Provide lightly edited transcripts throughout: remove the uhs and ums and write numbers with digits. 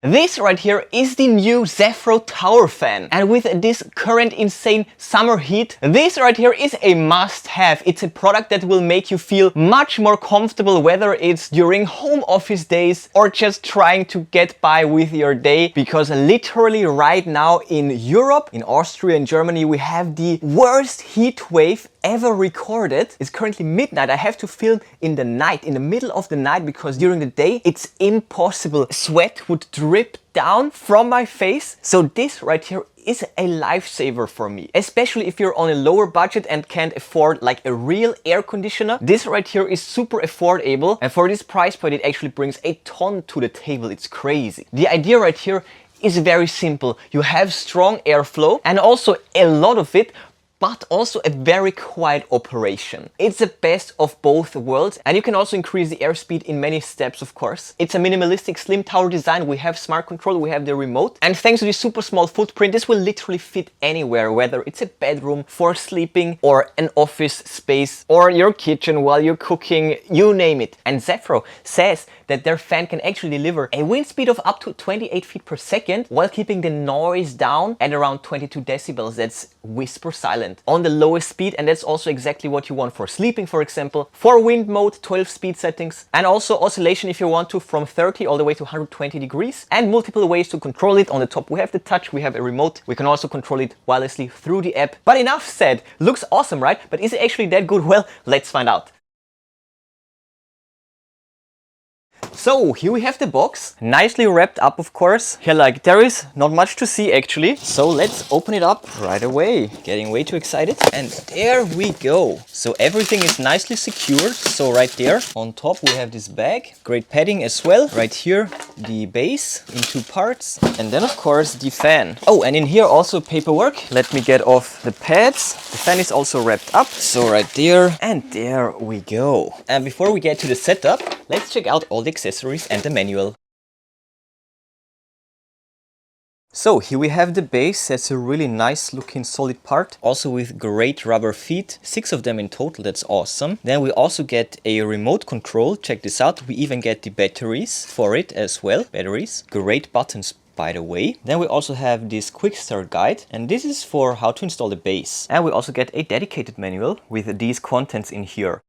This right here is the new ZAFRO Tower Fan, and with this current insane summer heat, this right here is a must-have. It's a product that will make you feel much more comfortable, whether it's during home office days or just trying to get by with your day, because literally right now in Europe, in Austria and Germany, we have the worst heat wave ever recorded. It's currently midnight. I have to film in the night, in the middle of the night, because during the day it's impossible. Sweat would drip down from my face. So this right here is a lifesaver for me, especially if you're on a lower budget and can't afford like a real air conditioner. This right here is super affordable, and for this price point it actually brings a ton to the table. It's crazy. The idea right here is very simple. You have strong airflow and also a lot of it, but also a very quiet operation. It's the best of both worlds, and you can also increase the airspeed in many steps, of course. It's a minimalistic slim tower design. We have smart control, we have the remote, and thanks to this super small footprint, this will literally fit anywhere, whether it's a bedroom for sleeping or an office space or your kitchen while you're cooking, you name it. And ZAFRO says that their fan can actually deliver a wind speed of up to 28 feet per second while keeping the noise down at around 22 decibels. That's whisper silent on the lowest speed, and that's also exactly what you want for sleeping, for example. For wind mode, 12 speed settings, and also oscillation if you want to, from 30 all the way to 120 degrees, and multiple ways to control it. On the top we have the touch, we have a remote, we can also control it wirelessly through the app. But enough said. Looks awesome, right? But is it actually that good? Well, let's find out. So here we have the box, nicely wrapped up, of course. Here, like, there is not much to see actually. So let's open it up right away. Getting way too excited. And there we go. So everything is nicely secured. So right there on top we have this bag. Great padding as well. Right here the base in two parts. And then of course the fan. Oh, and in here also paperwork. Let me get off the pads. The fan is also wrapped up. So right there, and there we go. And before we get to the setup, let's check out all the accessories and the manual. So here we have the base. That's a really nice looking solid part, also with great rubber feet, 6 of them in total. That's awesome. Then we also get a remote control. Check this out. We even get the batteries for it as well. Batteries, great buttons, by the way. Then we also have this quick start guide, and this is for how to install the base. And we also get a dedicated manual with these contents in here.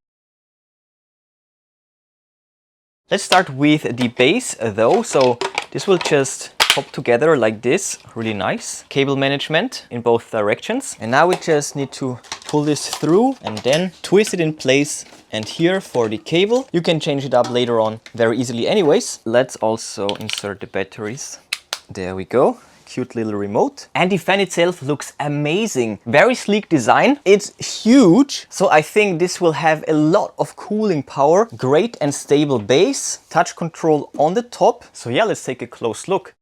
Let's start with the base though. So this will just pop together like this, really nice. Cable management in both directions. And now we just need to pull this through and then twist it in place. And here for the cable, you can change it up later on very easily anyways. Let's also insert the batteries. There we go. Cute little remote. And the fan itself looks amazing. Very sleek design. It's huge, so I think this will have a lot of cooling power. Great and stable base. Touch control on the top. So yeah, let's take a close look.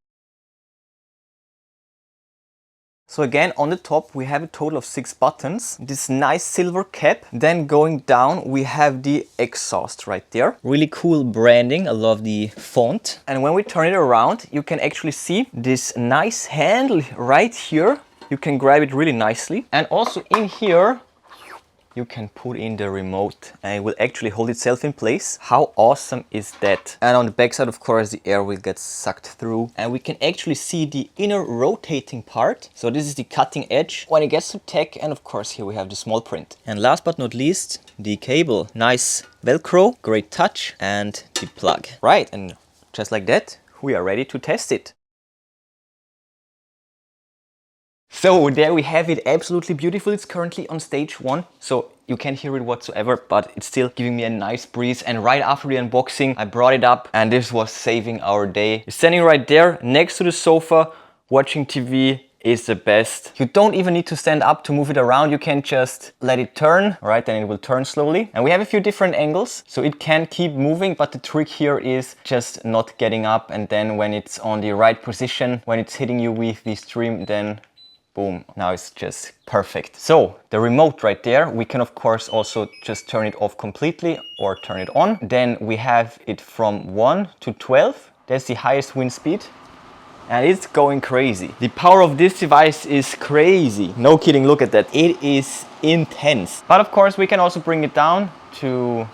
So again, on the top we have a total of 6 buttons. This nice silver cap. Then going down we have the exhaust right there. Really cool branding. I love the font. And when we turn it around, you can actually see this nice handle right here. You can grab it really nicely. And also in here you can put in the remote and it will actually hold itself in place. How awesome is that? And on the back side, of course, the air will get sucked through and we can actually see the inner rotating part. So this is the cutting edge when it gets to tech, and of course here we have the small print. And last but not least, the cable. Nice Velcro, great touch, and the plug. Right, and just like that, we are ready to test it. So there we have it, absolutely beautiful. It's currently on stage 1, so you can't hear it whatsoever, but it's still giving me a nice breeze. And right after the unboxing, I brought it up and this was saving our day. You're standing right there next to the sofa, watching TV is the best. You don't even need to stand up to move it around. You can just let it turn, right? Then it will turn slowly. And we have a few different angles, so it can keep moving, but the trick here is just not getting up. And then when it's on the right position, when it's hitting you with the stream, then boom, now it's just perfect. So the remote right there, we can of course also just turn it off completely or turn it on. Then we have it from 1 to 12. That's the highest wind speed. And it's going crazy. The power of this device is crazy. No kidding, look at that. It is intense. But of course we can also bring it down to,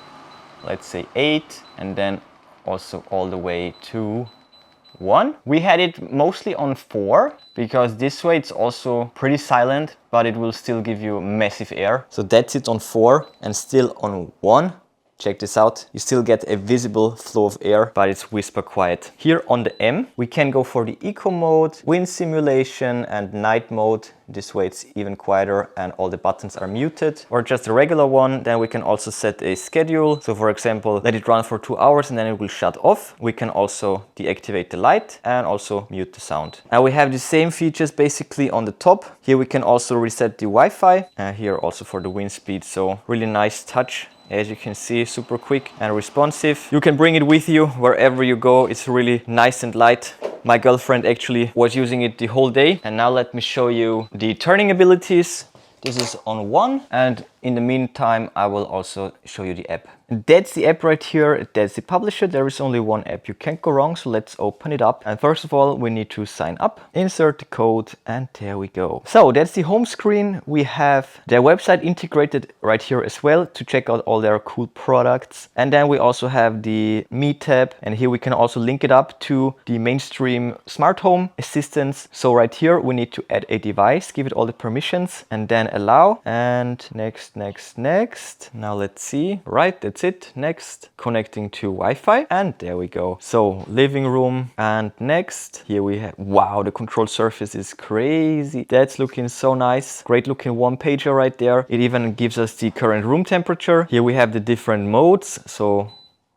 let's say 8, and then also all the way to 1. We had it mostly on 4 because this way it's also pretty silent, but it will still give you massive air. So that's it on 4 and still on 1. Check this out, you still get a visible flow of air, but it's whisper quiet. Here on the M, we can go for the eco mode, wind simulation and night mode. This way it's even quieter and all the buttons are muted. Or just a regular one, then we can also set a schedule. So for example, let it run for 2 hours and then it will shut off. We can also deactivate the light and also mute the sound. Now we have the same features basically on the top. Here we can also reset the Wi-Fi, and here also for the wind speed. So really nice touch. As you can see, super quick and responsive. You can bring it with you wherever you go. It's really nice and light. My girlfriend actually was using it the whole day. And now let me show you the turning abilities. This is on 1, and in the meantime I will also show you the app. That's the app right here, that's the publisher. There is only one app, you can't go wrong, so let's open it up. And first of all, we need to sign up, insert the code, and there we go. So that's the home screen. We have their website integrated right here as well to check out all their cool products. And then we also have the Me tab, and here we can also link it up to the mainstream smart home assistants. So right here we need to add a device, give it all the permissions, and then allow, and next. Now let's see, right, that's it, next, connecting to Wi-Fi, and there we go. So living room, and next, here we have, wow, the control surface is crazy. That's looking so nice. Great looking one pager right there. It even gives us the current room temperature. Here we have the different modes, so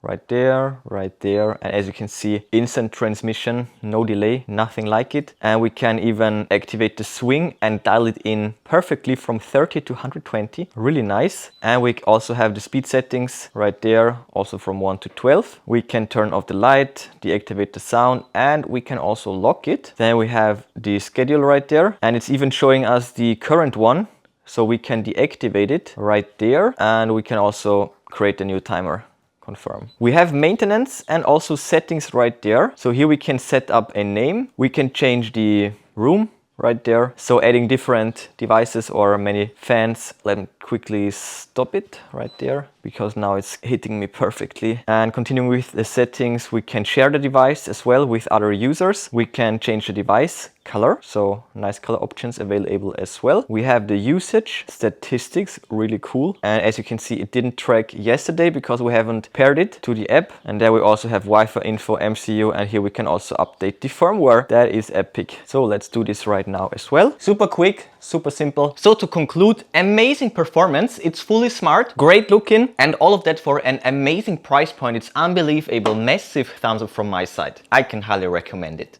right there, and as you can see, instant transmission, no delay, nothing like it. And we can even activate the swing and dial it in perfectly from 30 to 120, really nice. And we also have the speed settings right there, also from 1 to 12. We can turn off the light, deactivate the sound, and we can also lock it. Then we have the schedule right there, and it's even showing us the current one, so we can deactivate it right there, and we can also create a new timer. Confirm. We have maintenance and also settings right there. So here we can set up a name. We can change the room right there. So adding different devices or many fans. Let me quickly stop it right there because now it's hitting me perfectly. And continuing with the settings, we can share the device as well with other users. We can change the device color, so nice color options available as well. We have the usage statistics, really cool. And as you can see, it didn't track yesterday because we haven't paired it to the app. And there we also have Wi-Fi info, MCU, and here we can also update the firmware. That is epic. So let's do this right now as well. Super quick, super simple. So to conclude, amazing performance. It's fully smart, great looking, and all of that for an amazing price point. It's unbelievable. Massive thumbs up from my side. I can highly recommend it.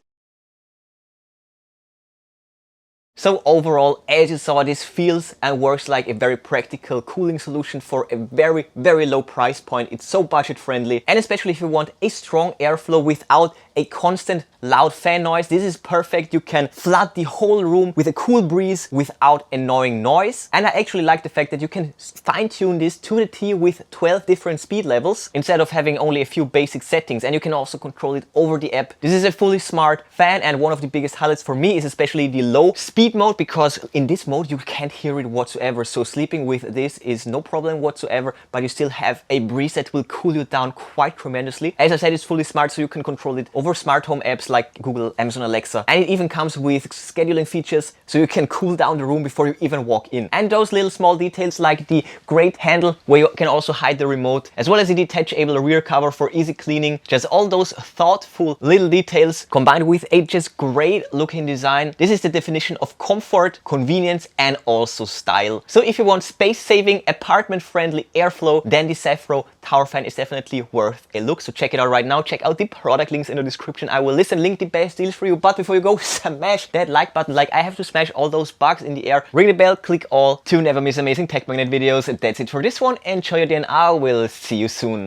So overall, as you saw, this feels and works like a very practical cooling solution for a very, very low price point. It's so budget friendly, and especially if you want a strong airflow without a constant loud fan noise, this is perfect. You can flood the whole room with a cool breeze without annoying noise. And I actually like the fact that you can fine tune this to the T with 12 different speed levels instead of having only a few basic settings, and you can also control it over the app. This is a fully smart fan, and one of the biggest highlights for me is especially the low speed mode, because in this mode you can't hear it whatsoever. So sleeping with this is no problem whatsoever, but you still have a breeze that will cool you down quite tremendously. As I said, it's fully smart, so you can control it over smart home apps like Google, Amazon Alexa, and it even comes with scheduling features, so you can cool down the room before you even walk in. And those little small details like the great handle where you can also hide the remote, as well as the detachable rear cover for easy cleaning. Just all those thoughtful little details combined with a just great looking design. This is the definition of comfort, convenience, and also style. So if you want space saving, apartment friendly airflow, then the ZAFRO Tower Fan is definitely worth a look. So check it out right now. Check out the product links in the description. I will list and link the best deals for you. But before you go, smash that like button like I have to smash all those bugs in the air. Ring the bell, click all to never miss amazing tech magnet videos. And that's it for this one. Enjoy your day, and I will see you soon.